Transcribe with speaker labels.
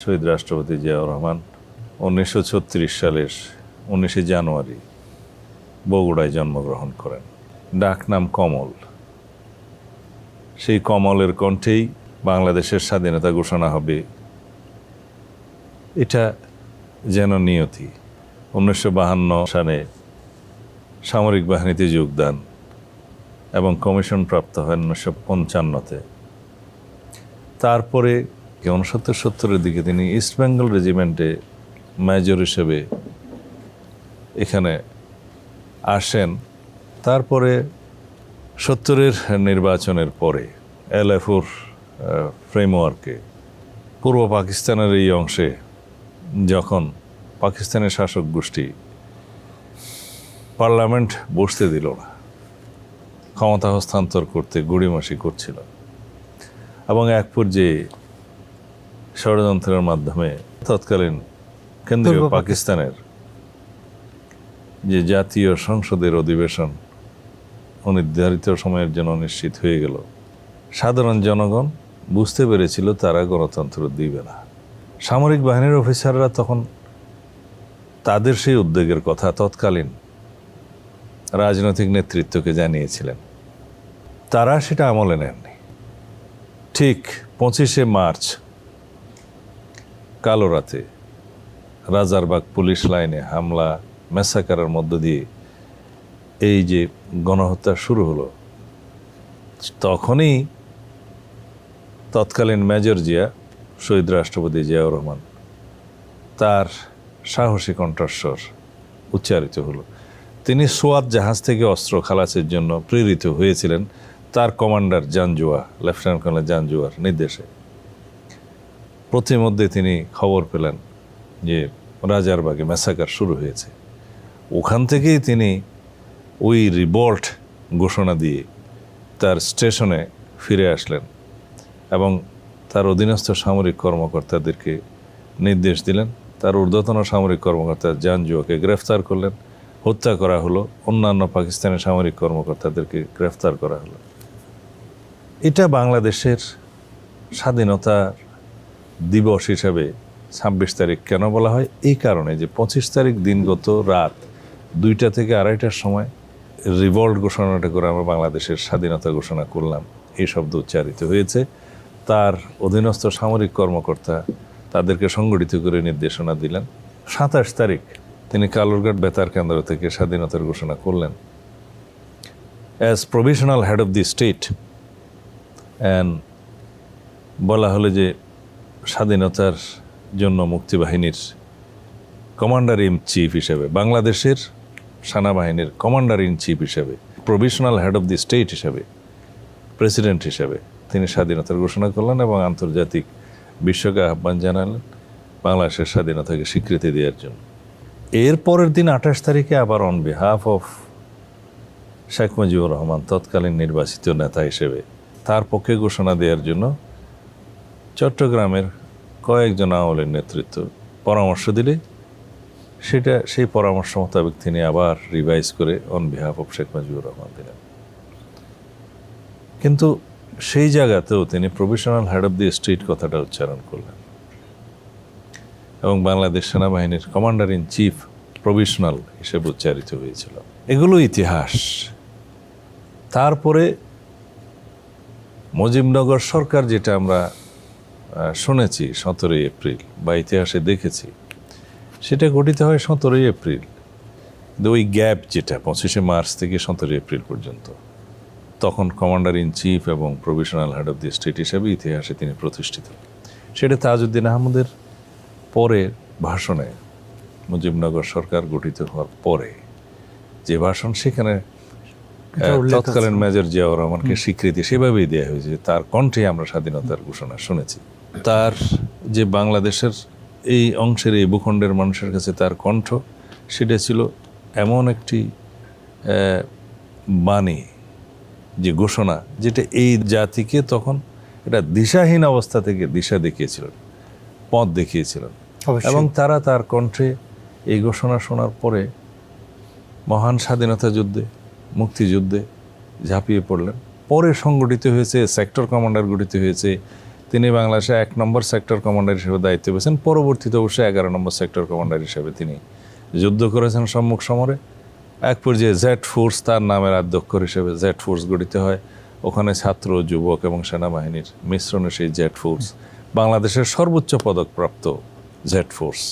Speaker 1: শহীদ রাষ্ট্রপতি জিয়াউর রহমান 1936 সালের 19শে জানুয়ারি বগুড়ায় জন্মগ্রহণ করেন। ডাক নাম কমল। সেই কমলের কণ্ঠেই বাংলাদেশের স্বাধীনতা ঘোষণা হবে, এটা যেন নিয়তি। 1952 সালে সামরিক বাহিনীতে যোগদান এবং কমিশন প্রাপ্ত হয় 1955-তে। তারপরে 69-70-এর দিকে তিনি ইস্ট বেঙ্গল রেজিমেন্টে মেজর হিসেবে এখানে আসেন। তারপরে 70-এর নির্বাচনের পরে LFOর ফ্রেমওয়ার্কে পূর্ব পাকিস্তানের এই অংশে যখন পাকিস্তানের শাসক গোষ্ঠী পার্লামেন্ট বসতে দিল না, ক্ষমতা হস্তান্তর করতে গড়িমসি করছিল এবং এক পর্যায়ে ষড়যন্ত্রের মাধ্যমে তৎকালীন কেন্দ্রীয় পাকিস্তানের যে জাতীয় সংসদের অধিবেশন অনির্ধারিত সময়ের জন্য নিশ্চিত হয়ে গেল। সাধারণ জনগণ বুঝতে পেরেছিল তারা গণতন্ত্র দিবে না। সামরিক বাহিনীর অফিসাররা তখন তাদের সেই উদ্বেগের কথা তৎকালীন রাজনৈতিক নেতৃত্বকে জানিয়েছিলেন। তারা সেটা আমলে নেননি। ঠিক 25শে মার্চ কালো রাতে রাজারবাগ পুলিশ লাইনে হামলা, ম্যাসাকারের মধ্য দিয়ে এই যে গণহত্যা শুরু হলো, তখনই তৎকালীন মেজর জিয়া, শহীদ রাষ্ট্রপতি জিয়াউর রহমান, তার সাহসী কণ্ঠস্বর উচ্চারিত হলো। তিনি সোয়াত জাহাজ থেকে অস্ত্র খালাসের জন্য প্রেরিত হয়েছিলেন তার কমান্ডার জানজুয়া, লেফটেন্যান্ট কর্নেল জানজুয়ার নির্দেশে। প্রতিমধ্যে তিনি খবর পেলেন যে রাজারবাগে ম্যাসাকার শুরু হয়েছে। ওখান থেকেই তিনি ওই রিভল্ট ঘোষণা দিয়ে তার স্টেশনে ফিরে আসলেন এবং তার অধীনস্থ সামরিক কর্মকর্তাদেরকে নির্দেশ দিলেন। তার ঊর্ধ্বতন সামরিক কর্মকর্তা জানজুয়াকে গ্রেফতার করলেন, হত্যা করা হলো, অন্যান্য পাকিস্তানের সামরিক কর্মকর্তাদেরকে গ্রেফতার করা হলো। এটা বাংলাদেশের স্বাধীনতার দিবস হিসাবে 26 তারিখ কেন বলা হয়? এই কারণে যে 25 তারিখ দিনগত রাত 2টা থেকে 2:30টার সময় রিভল্ট ঘোষণাটা করে আমরা বাংলাদেশের স্বাধীনতা ঘোষণা করলাম, এই শব্দ উচ্চারিত হয়েছে। তার অধীনস্থ সামরিক কর্মকর্তা তাদেরকে সংগঠিত করে নির্দেশনা দিলেন। 27 তারিখ তিনি কালুরঘাট বেতার কেন্দ্র থেকে স্বাধীনতার ঘোষণা করলেন। As provisional head of the state, and বলা হলো যে স্বাধীনতার জন্য মুক্তিবাহিনীর কমান্ডার ইন চিফ হিসেবে, বাংলাদেশের সেনাবাহিনীর কমান্ডার ইন চিফ হিসেবে, provisional head of the state হিসেবে, প্রেসিডেন্ট হিসেবে তিনি স্বাধীনতার ঘোষণা করলেন এবং আন্তর্জাতিক বিশ্বকে আহ্বান জানালেন বাংলাদেশের স্বাধীনতাকে স্বীকৃতি দেওয়ার জন্য। এর পরের দিন 28 তারিখে আবার on behalf of Sheikh Mujibur Rahman, তৎকালীন নির্বাচিত নেতা হিসেবে, তার পক্ষে ঘোষণা দেওয়ার জন্য চট্টগ্রামের কয়েকজন আওয়ামীর নেতৃত্ব পরামর্শ দিলে সেই পরামর্শ মোতাবেক তিনি আবার রিভাইজ করে on behalf of Sheikh Mujibur Rahman দিলেন। কিন্তু সেই জায়গাতেও তিনি provisional head of the state কথাটা উচ্চারণ করলেন এবং বাংলাদেশ সেনাবাহিনীর কমান্ডার ইন চিফ প্রভিশনাল হিসেবে উচ্চারিত হয়েছিল। এগুলো ইতিহাস। তারপরে মুজিবনগর সরকার, যেটা আমরা শুনেছি 17 এপ্রিল বা ইতিহাসে দেখেছি, সেটা গঠিত হয় 17 এপ্রিল। ওই গ্যাপ যেটা 25শে মার্চ থেকে 17 এপ্রিল পর্যন্ত, তখন কমান্ডার ইন চিফ এবং provisional head of the state হিসেবে ইতিহাসে তিনি প্রতিষ্ঠিত। সেটা তাজউদ্দিন আহমদের পরে ভাষণে, মুজিবনগর সরকার গঠিত হওয়ার পরে যে ভাষণ, সেখানে তৎকালীন মেজর জিয়াউর রহমানকে স্বীকৃতি সেভাবেই দেওয়া হয়েছে। তার কণ্ঠে আমরা স্বাধীনতার ঘোষণা শুনেছি। তার যে বাংলাদেশের এই অংশের, এই ভূখণ্ডের মানুষের কাছে তার কণ্ঠ, সেটা ছিল এমন একটি বাণী, যে ঘোষণা, যেটা এই জাতিকে তখন এটা দিশাহীন অবস্থা থেকে দিশা দেখিয়েছিলেন, পথ দেখিয়েছিলেন। এবং তারা তার কণ্ঠে এই ঘোষণা শোনার পরে মহান স্বাধীনতা যুদ্ধে, মুক্তিযুদ্ধে ঝাঁপিয়ে পড়লেন। পরে সংগঠিত হয়েছে, সেক্টর কমান্ডার গঠিত হয়েছে, তিনি বাংলাদেশে 1 নম্বর সেক্টর কমান্ডার হিসেবে দায়িত্ব পেয়েছেন। পরবর্তীতে অবশ্যই 11 নম্বর সেক্টর কমান্ডার হিসেবে তিনি যুদ্ধ করেছেন সম্মুখ সমরে। এক পর্যায়ে জেড ফোর্স, তার নামের আদ্যক্ষর হিসেবে জেড ফোর্স গঠিত হয়। ওখানে ছাত্র, যুবক এবং সেনাবাহিনীর মিশ্রণে সেই জেড ফোর্স বাংলাদেশের সর্বোচ্চ পদকপ্রাপ্ত জেড ফোর্স।